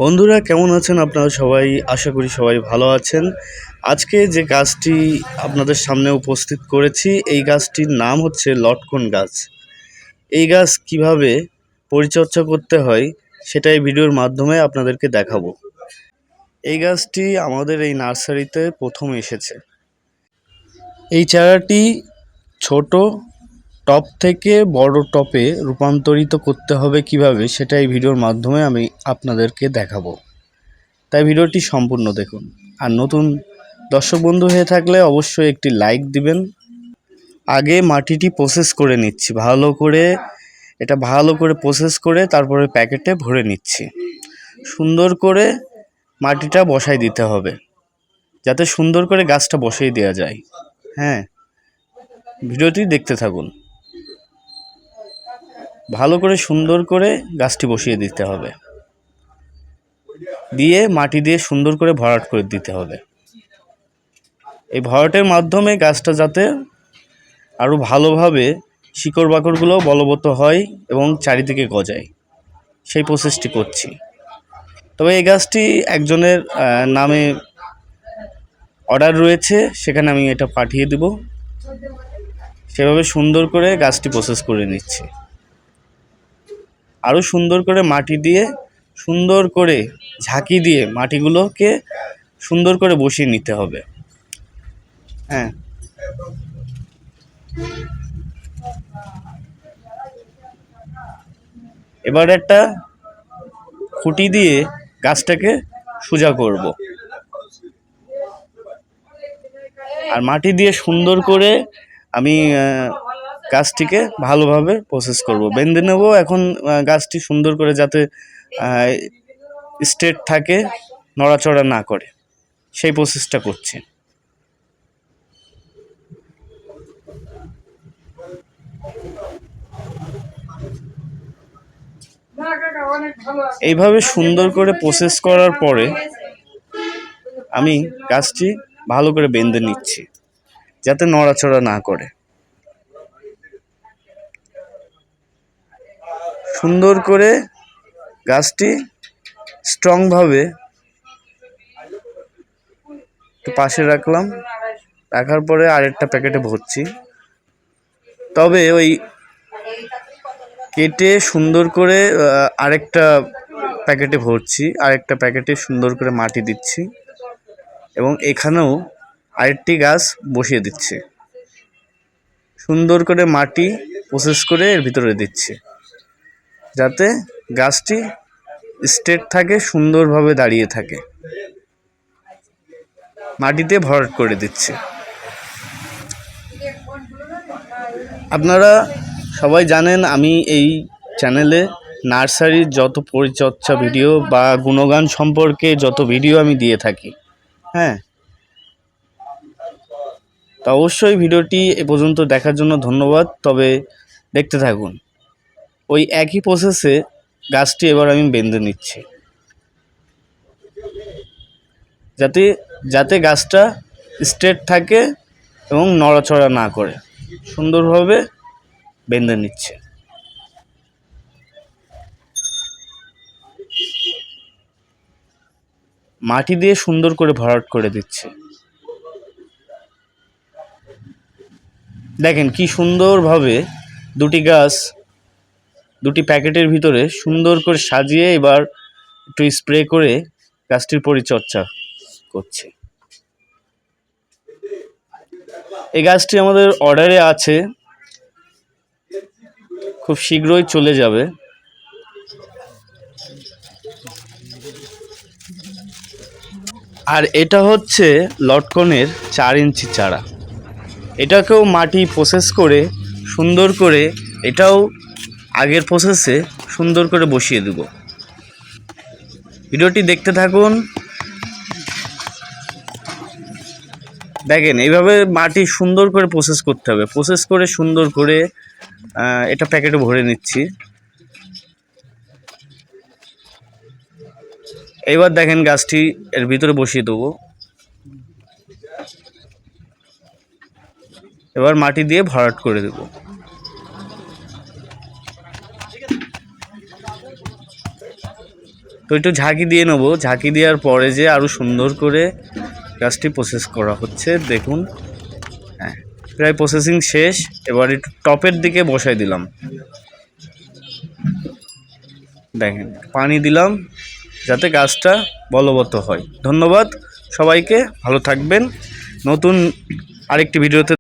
বন্ধুরা কেমন আছেন আপনারা সবাই? আশা করি সবাই ভালো আছেন। আজকে যে গাছটি আপনাদের সামনে উপস্থিত করেছি, এই গাছটির নাম হচ্ছে লটকন গাছ। এই গাছ কিভাবে পরিচর্যা করতে হয় সেটা এই ভিডিওর মাধ্যমে আপনাদেরকে দেখাবো। এই গাছটি আমাদের এই নার্সারিতে প্রথম এসেছে। এই চারাটি ছোট টব থেকে বড় টবে রূপান্তরিত করতে হবে কিভাবে সেটা এই ভিডিওর মাধ্যমে আমি আপনাদেরকে দেখাবো। তাই ভিডিওটি সম্পূর্ণ দেখুন। আর নতুন দর্শক বন্ধু হয়ে থাকলে অবশ্যই একটি লাইক দিবেন। আগে মাটিটি প্রসেস করে নিচ্ছি ভালো করে, এটা ভালো করে প্রসেস করে তারপরে প্যাকেটে ভরে নিচ্ছি। সুন্দর করে মাটিটা বসাই দিতে হবে যাতে সুন্দর করে গাছটা বসাই দেওয়া যায়। হ্যাঁ, ভিডিওটি দেখতে থাকুন। ভালো করে সুন্দর করে গাছটি বসিয়ে দিতে হবে, দিয়ে মাটি দিয়ে সুন্দর করে ভরাট করে দিতে হবে। এই ভরাটের মাধ্যমে গাছটা যাতে আরও ভালোভাবে শিকড় বাকড়গুলো বলবৎ হয় এবং চারিদিকে গজায়, সেই প্রসেসটি করছি। তবে এই গাছটি একজনের নামে অর্ডার রয়েছে, সেখানে আমি এটা পাঠিয়ে দেব। সেভাবে সুন্দর করে গাছটি প্রসেস করে নিচ্ছি। আরও সুন্দর করে মাটি দিয়ে সুন্দর করে ঝাঁকি দিয়ে মাটিগুলোকে সুন্দর করে বসিয়ে নিতে হবে। হ্যাঁ, এবার একটা খুঁটি দিয়ে গাছটাকে সোজা করব, আর মাটি দিয়ে সুন্দর করে আমি গাছটিকে ভালোভাবে প্রসেস করব, বেঁধে নেব। এখন গাছটি সুন্দর করে যাতে স্ট্রেট থাকে, নড়াচড়া না করে, সেই প্রসেসটা করছি। এইভাবে সুন্দর করে প্রসেস করার পরে আমি গাছটি ভালো করে বেঁধে নিচ্ছি যাতে নড়াচড়া না করে। সুন্দর করে গাছটি স্ট্রংভাবে একটু পাশে রাখলাম, রাখার পরে আরেকটা প্যাকেটে ভরছি। তবে ওই কেটে সুন্দর করে আরেকটা প্যাকেটে ভরছি, আরেকটা প্যাকেটে সুন্দর করে মাটি দিচ্ছি এবং এখানেও আরেকটি গাছ বসিয়ে দিচ্ছি। সুন্দর করে মাটি প্রসেস করে এর ভিতরে দিচ্ছি যাতে গাছটি স্ট্রেট থাকে, সুন্দরভাবে দাঁড়িয়ে থাকে। মাটিতে ভরাট করে দিচ্ছি। আপনারা সবাই জানেন আমি এই চ্যানেলে নার্সারির যত পরিচর্যা ভিডিও বা গুণগান সম্পর্কে যত ভিডিও আমি দিয়ে থাকি। হ্যাঁ, তা অবশ্যই ভিডিওটি এ পর্যন্ত দেখার জন্য ধন্যবাদ। তবে দেখতে থাকুন। ওই একই প্রসেসে গাছটি এবার আমি বেঁধে নিচ্ছি যাতে যাতে গাছটা স্ট্রেট থাকে এবং নড়াচড়া না করে, সুন্দরভাবে বেঁধে নিচ্ছে। মাটি দিয়ে সুন্দর করে ভরাট করে দিচ্ছে। দেখেন কি সুন্দরভাবে দুটি গাছ দুটি প্যাকেটের ভিতরে সুন্দর করে সাজিয়ে এবার একটু স্প্রে করে গাছটির পরিচর্যা করছে। এই গাছটি আমাদের অর্ডারে আছে, খুব শীঘ্রই চলে যাবে। আর এটা হচ্ছে লটকনের 4 ইঞ্চি চারা। এটাকেও মাটি প্রসেস করে সুন্দর করে, এটাও আগের প্রসেসে সুন্দর করে বসিয়ে দেব। ভিডিওটি দেখতে থাকুন। দেখেন এইভাবে মাটি সুন্দর করে প্রসেস করতে হবে, প্রসেস করে সুন্দর করে এটা প্যাকেটে ভরে নিচ্ছি। এবার দেখেন গাছটি এর ভিতরে বসিয়ে দেবো। এবার মাটি দিয়ে ভরাট করে দেব। তো একটু ঝাঁকি দিয়ে নেবো, ঝাঁকি দেওয়ার পরে যে আরও সুন্দর করে গাছটি প্রসেস করা হচ্ছে। দেখুন, হ্যাঁ, প্রায় প্রসেসিং শেষ। এবার একটু টপের দিকে বসাই দিলাম, দেখেন পানি দিলাম যাতে গাছটা বলবৎ হয়। ধন্যবাদ সবাইকে, ভালো থাকবেন। নতুন আরেকটি ভিডিওতে